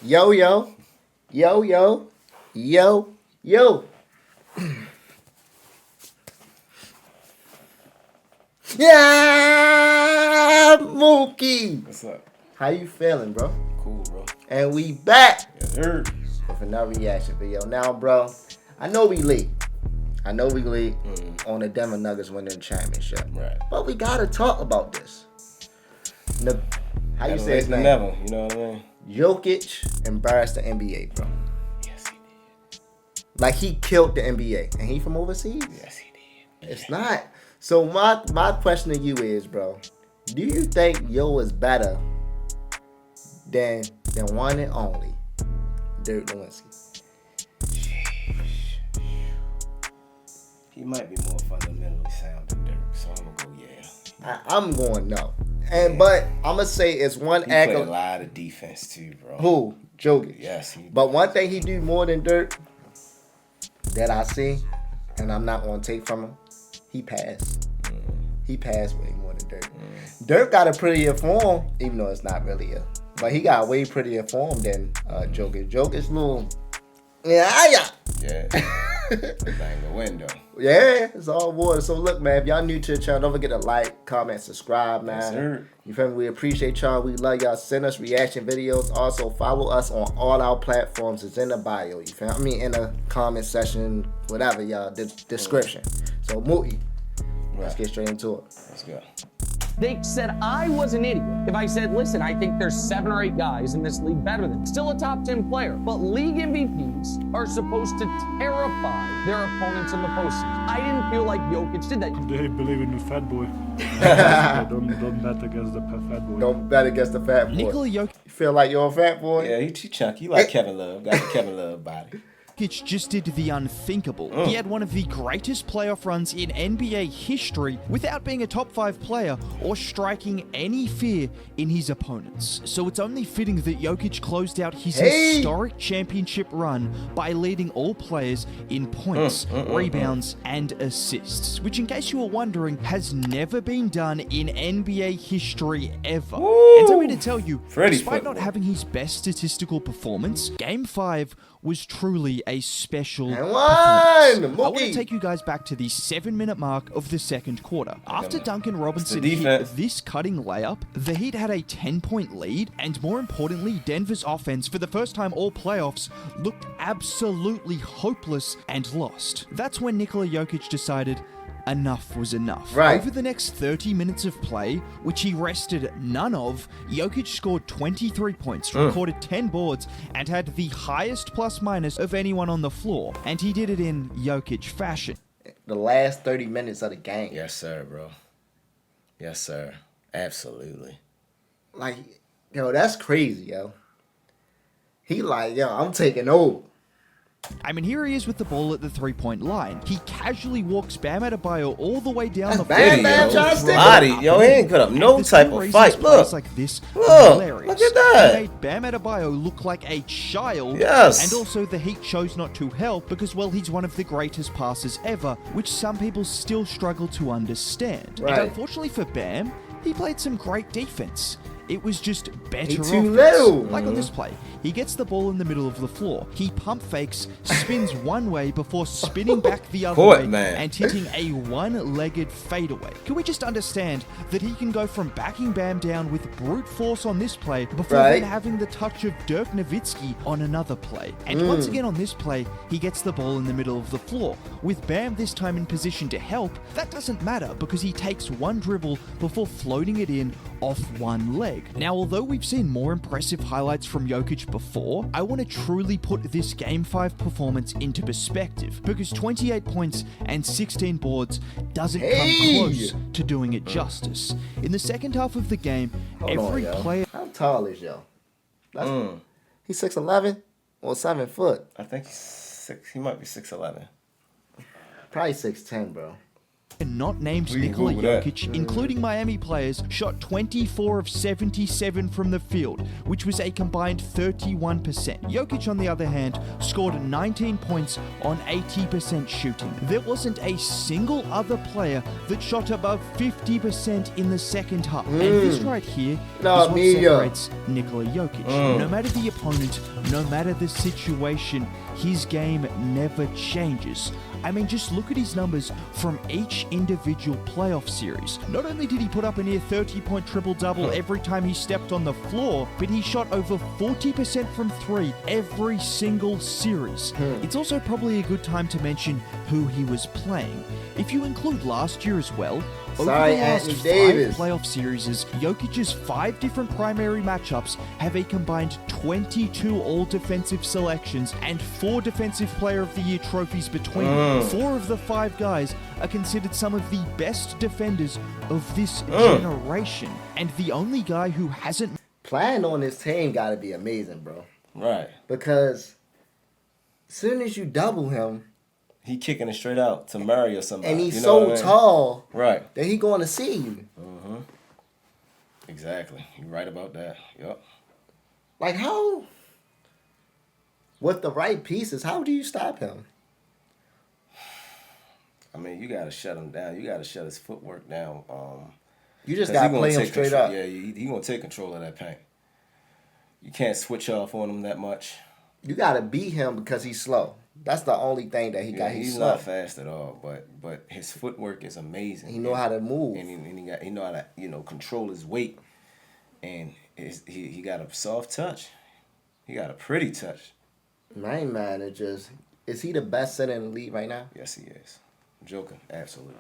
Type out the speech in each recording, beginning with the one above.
Yo, yo, yo, yo, yo, yo. Yeah, Mookie. What's up? How you feeling, bro? Cool, bro. And we back Yes, sir. with another reaction video. Now, bro, I know we late. On the Denver Nuggets winning the championship. Right. But we gotta talk about this. How you say his name? Never, you know what I mean? Jokic embarrassed the NBA, bro. Yes, he did. Like, he killed the NBA. And he from overseas? Yes, he did. It's not. So my question to you is, bro, do you think Yo is better than one and only Dirk Nowitzki? He might be more fundamentally sound than Dirk, so I'm gonna go yeah. I'm going no. But I'm gonna say it's one He act played of a lot of defense too, bro. who? Jokic. Yes, But one thing he do more than Dirk that I see, and I'm not gonna take from him, he passed. He passed way more than Dirk. Dirk got a prettier form, even though it's not really but he got a way prettier form than Jokic. Jokic's little, yeah. Bang the window. Yeah, it's all water. So look, man, if y'all new to the channel, don't forget to like, comment, subscribe, man. Yes, sir. You feel me? We appreciate y'all. We love y'all. Send us reaction videos. Also, follow us on all our platforms. It's in the bio. You feel me? In the comment section, whatever, y'all. Description. So, Mookie, let's get straight into it. Let's go. They said I was an idiot if I said, listen, I think there's 7 or 8 guys in this league better than still a top 10 player. But league MVPs are supposed to terrify their opponents in the postseason. I didn't feel like Jokic did that. They believe in the fat boy. don't bet against the fat boy. Don't bet against the fat boy. Nikola Jokic You feel like you're a fat boy? Yeah, he chunky. You like Kevin Love. Got the Kevin Love body. just did the unthinkable. He had one of the greatest playoff runs in NBA history without being a top 5 player or striking any fear in his opponents. So it's only fitting that Jokic closed out his historic championship run by leading all players in points, rebounds, and assists, which, in case you were wondering, has never been done in NBA history ever. And I'm here to tell you, despite not having his best statistical performance, Game 5 was truly a special performance. I want to take you guys back to the 7-minute mark of the second quarter. After Duncan Robinson hit this cutting layup, the Heat had a 10-point lead, and more importantly, Denver's offense, for the first time all playoffs, looked absolutely hopeless and lost. That's when Nikola Jokic decided enough was enough. Over the next 30 minutes of play, which he rested none of, Jokic scored 23 points, recorded 10 boards, and had the highest plus-minus of anyone on the floor. And he did it in Jokic fashion. The last 30 minutes of the game. Yes, sir, bro. Yes, sir. Absolutely. Like, yo, that's crazy, yo. He like, yo, I'm taking over. I mean, here he is with the ball at the 3-point line. He casually walks Bam Adebayo all the way down the Bam body. Yo, he ain't put up no type of fight. Look, like this look at that. He made Bam Adebayo look like a child. Yes. And also the Heat chose not to help because, well, he's one of the greatest passers ever, which some people still struggle to understand. And unfortunately for Bam, he played some great defense. It was just better offense. Like on this play, he gets the ball in the middle of the floor. He pump fakes, spins one way before spinning back the other way and hitting a one-legged fadeaway. Can we just understand that he can go from backing Bam down with brute force on this play before then having the touch of Dirk Nowitzki on another play? And once again on this play, he gets the ball in the middle of the floor. With Bam this time in position to help, that doesn't matter because he takes one dribble before floating it in off one leg. Now, although we've seen more impressive highlights from Jokic before, I want to truly put this Game 5 performance into perspective, because 28 points and 16 boards doesn't come close to doing it justice. In the second half of the game, every player... How tall is yo? He's 6'11" or 7 foot. I think he's 6. He might be 6'11". Probably 6'10", bro. not named We can Nikola Google that. Jokic, including Miami players, shot 24 of 77 from the field, which was a combined 31%. Jokic, on the other hand, scored 19 points on 80% shooting. There wasn't a single other player that shot above 50% in the second half. And this right here is what separates Nikola Jokic. No matter the opponent, no matter the situation, his game never changes. I mean, just look at his numbers from each individual playoff series. Not only did he put up a near 30-point triple-double every time he stepped on the floor, but he shot over 40% from three every single series. It's also probably a good time to mention who he was playing. If you include last year as well, over the last Anthony 5 Davis. playoff series, Jokic's 5 different primary matchups have a combined 22 all-defensive selections and 4 Defensive Player of the Year trophies between them. 4 of the 5 guys are considered some of the best defenders of this generation, and the only guy who hasn't... Playing on this team got to be amazing, bro. Right. Because as soon as you double him, He kicking it straight out to Murray or somebody. and he's you know what I so mean? tall Right. that he going to see you. Exactly. You're right about that. Yup. Like, how? With the right pieces, how do you stop him? I mean, you got to shut him down. You got to shut his footwork down. You just 'cause got he to gonna play him take straight control. up. Yeah, he going to take control of that paint. You can't switch off on him that much. You got to beat him because he's slow. That's the only thing that he Yeah, got. he's slow. not fast at all, but his footwork is amazing. He know how to move. and he know how to control his weight, and he got a soft touch. He got a pretty touch. My man, is he the best center in the league right now? Yes, he is. I'm joking, absolutely.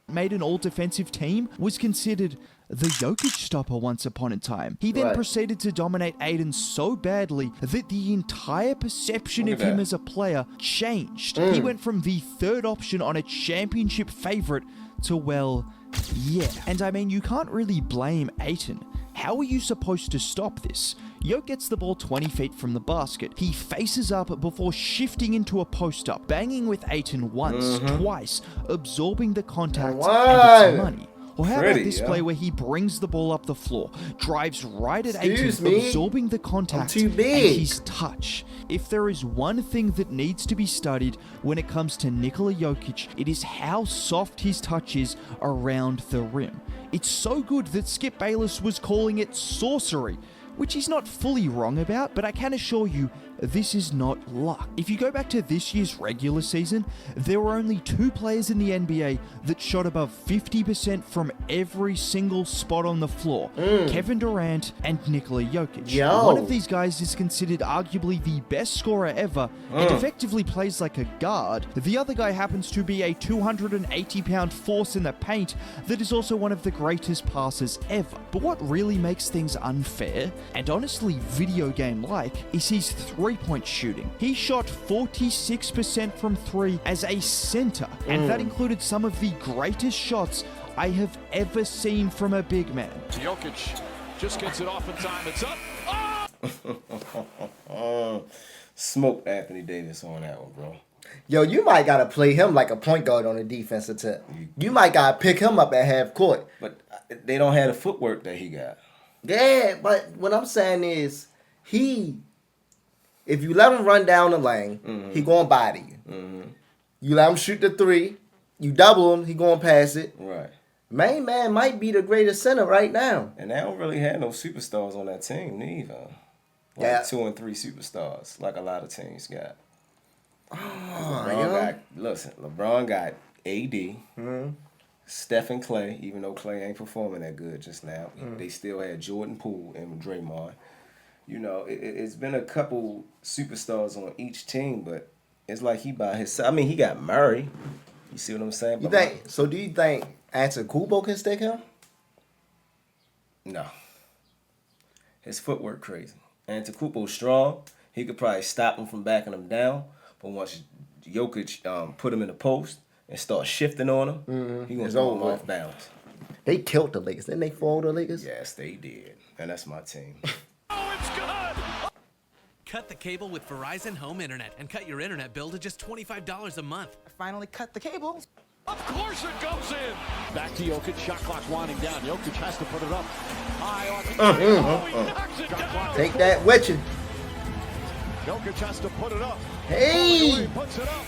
made an all-defensive team was considered the Jokic stopper once upon a time. He then Right. proceeded to dominate Aiden so badly that the entire perception Look of at him that. as a player changed. He went from the third option on a championship favorite to, well, yeah. And I mean, you can't really blame Ayton. How are you supposed to stop this? Jokic gets the ball 20 feet from the basket. He faces up before shifting into a post-up, banging with Ayton once, twice, absorbing the contact, and it's money. Or how about this play where he brings the ball up the floor, drives right at Ayton, absorbing the contact too and big. his touch. If there is one thing that needs to be studied when it comes to Nikola Jokic, it is how soft his touch is around the rim. It's so good that Skip Bayless was calling it sorcery, which he's not fully wrong about, but I can assure you, this is not luck. If you go back to this year's regular season, there were only 2 players in the NBA that shot above 50% from every single spot on the floor. Kevin Durant and Nikola Jokic. Yo. One of these guys is considered arguably the best scorer ever and effectively plays like a guard. The other guy happens to be a 280-pound force in the paint that is also one of the greatest passers ever. But what really makes things unfair, and honestly video game-like, is his three-point shooting. He shot 46% from 3 as a center, and that included some of the greatest shots I have ever seen from a big man. Jokic just gets it off in time. It's up. Smoked Anthony Davis on that one, bro. Yo, you might got to play him like a point guard on the defensive tip. You might got to pick him up at half court. But they don't have the footwork that he got. Yeah, but what I'm saying is, if you let him run down the lane, he going to body you. You let him shoot the 3, you double him, he going to pass it. Right. Main man might be the greatest center right now. And they don't really have no superstars on that team neither. Like Yeah. 2 and 3 superstars, like a lot of teams got. yeah. LeBron got AD, Steph and Clay, even though Clay ain't performing that good just now. They still had Jordan Poole and Draymond. You know, it's been a couple superstars on each team, but it's like he by his side. I mean, he got Murray. You see what I'm saying? Do you think Antetokounmpo can stick him? No. His footwork crazy. Antetokounmpo's strong. He could probably stop him from backing him down. But once Jokic put him in the post and start shifting on him, he gonna throw him off balance. They killed the Lakers. Didn't they fall the Lakers? Yes, they did. And that's my team. Oh, it's good. Cut the cable with Verizon Home Internet and cut your internet bill to just $25 a month. I finally cut the cable. Of course it goes in. Back to Jokic. Shot clock winding down. Jokic has to put it up. High off the he knocks it down. Take that with you. Jokic has to put it up. Hey! He puts it up.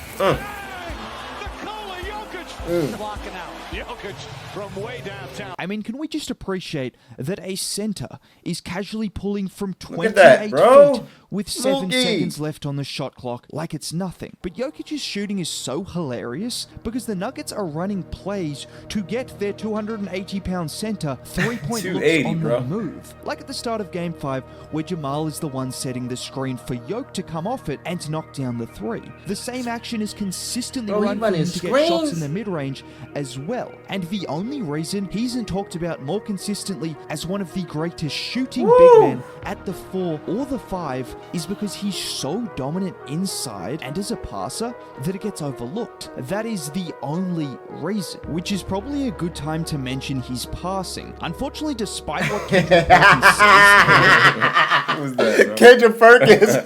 Nikola Jokic blocking out. Jokic from way downtown. I mean, can we just appreciate that a center is casually pulling from Look at that, 28 bro. feet with 7 Mookie. seconds left on the shot clock like it's nothing? But Jokic's shooting is so hilarious because the Nuggets are running plays to get their 280-pound center 3-point looks 280, on bro. the move. Like at the start of Game 5, where Jamal is the one setting the screen for Jokic to come off it and knock down the 3. The same action is consistently Bro, he run for running him to get shots in screens. the mid-range as well. And the only reason he isn't talked about more consistently as one of the greatest shooting big men at the 4 or the 5 is because he's so dominant inside and as a passer that it gets overlooked. That is the only reason, which is probably a good time to mention his passing. Unfortunately, despite what Kendrick Perkins says, Who's that, bro? Kendrick Perkins.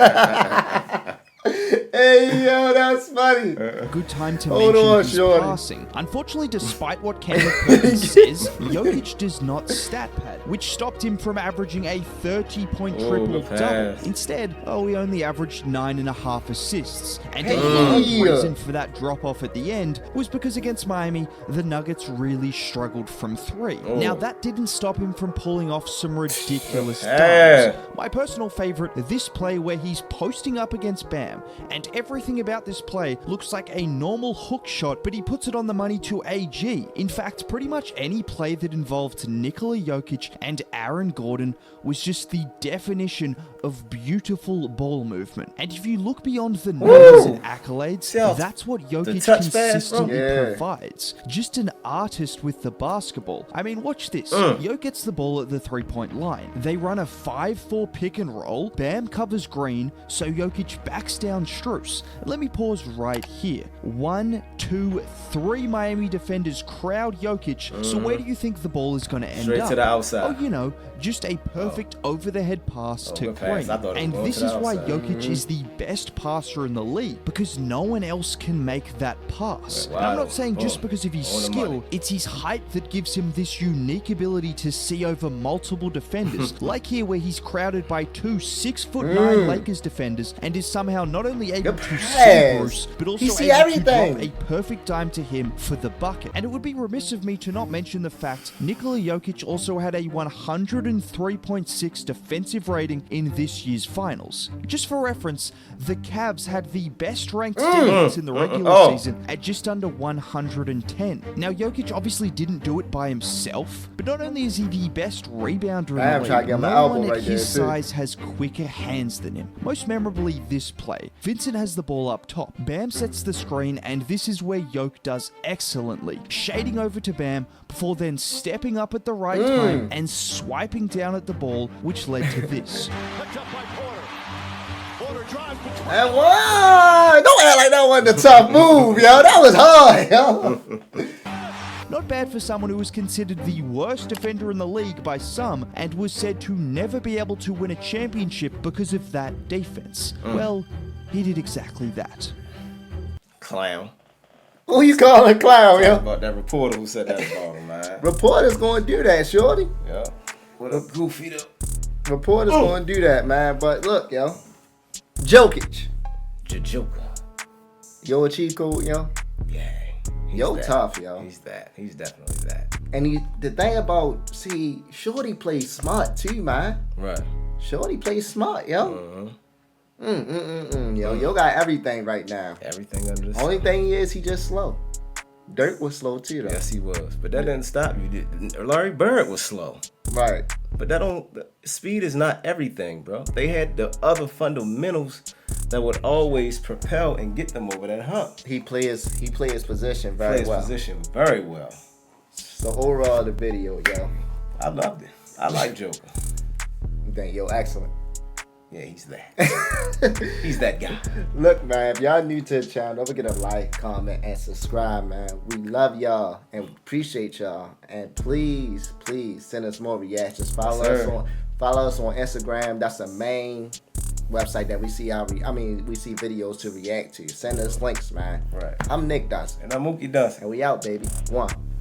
Hey, yo, that's funny. good time to Hold mention on, his Shorty. passing. Unfortunately, despite what Kendrick Perkins says, Jokic does not stat pad, which stopped him from averaging a 30-point Oh, triple-double. pass. Instead, he only averaged 9.5 assists. And Hey. a large reason for that drop-off at the end was because against Miami, the Nuggets really struggled from 3. Now, that didn't stop him from pulling off some ridiculous Yeah. dunks. My personal favorite, this play where he's posting up against Bam, and everything about this play looks like a normal hook shot, but he puts it on the money to AG. In fact, pretty much any play that involved Nikola Jokic and Aaron Gordon was just the definition of beautiful ball movement. And if you look beyond the numbers and accolades, Yo, that's what the Jokic touch pass, bro. consistently Yeah. provides. Just an artist with the basketball. I mean, watch this. Jokic gets the ball at the 3-point line. They run a 5-4 pick and roll. Bam covers Green, so Jokic backs down Strus. Let me pause right here. 1, 2, 3 Miami defenders crowd Jokic. So where do you think the ball is going to end Straight up? to the outside. Oh, you know, just a perfect over-the-head pass to good pass. Green. I thought it was And going this to the is why outside. Jokic is the best passer in the league because no one else can make that pass. Yeah, And I'm wow. not saying just because of his On the skill, money. it's his height that gives him this unique ability to see over multiple defenders. Like here where he's crowded by 2 6'9" Lakers defenders and is somehow not only able to see pass. Bruce, but also He see able everything. to drop a perfect dime to him for the bucket. And it would be remiss of me to not mention the fact Nikola Jokic also had a 103.6 defensive rating in this year's finals. Just for reference, the Cavs had the best ranked defense in the regular season at just under 110. Now, Jokic obviously didn't do it by himself, but not only is he the best rebounder I am in the trying to league, get my no elbow one at right there, his too. size has quicker hands than him. Most memorably this play. Vincent has the ball up top. Bam sets the screen, and this is where Jokic does excellently, shading over to Bam before then stepping up at the right time and swiping down at the ball, which led to this. Picked up by Porter. Porter drives between. And what? Don't act like that wasn't a tough move, yo. That was hard, yo. Not bad for someone who was considered the worst defender in the league by some and was said to never be able to win a championship because of that defense. Well, he did exactly that. Clown. Who you calling clown, yo? About that reporter who said that about him, man. Reporters gonna do that, shorty. Yeah. What a goofy though. Reporters gonna do that, man. But look, yo. Jokic. Joker. Yo, a cheat code, yo. Yeah. he's Yo, that. tough, yo. He's that. He's definitely that. And the thing about, see, Shorty plays smart too, man. Right. Shorty plays smart, yo. Yo, yo got everything right now. Everything under the sun. Only thing is, he just slow. Dirk was slow too, though. Yes, he was. But that didn't stop you. Larry Bird was slow. Right. But speed is not everything, bro. They had the other fundamentals that would always propel and get them over that hump. He plays position very Plays well. position very well. So overall, the video, yo. I loved it. I like Joker. Dang, yo, excellent. Yeah, he's that. He's that guy. Look, man, if y'all new to the channel, don't forget to like, comment, and subscribe, man. We love y'all and appreciate y'all. And please, please send us more reactions. Follow us on Instagram. That's the main website that we see we see videos to react to. Send us links, man. Right. I'm Nick DUNSON. And I'm Mookie DUNSON. And we out, baby. 1.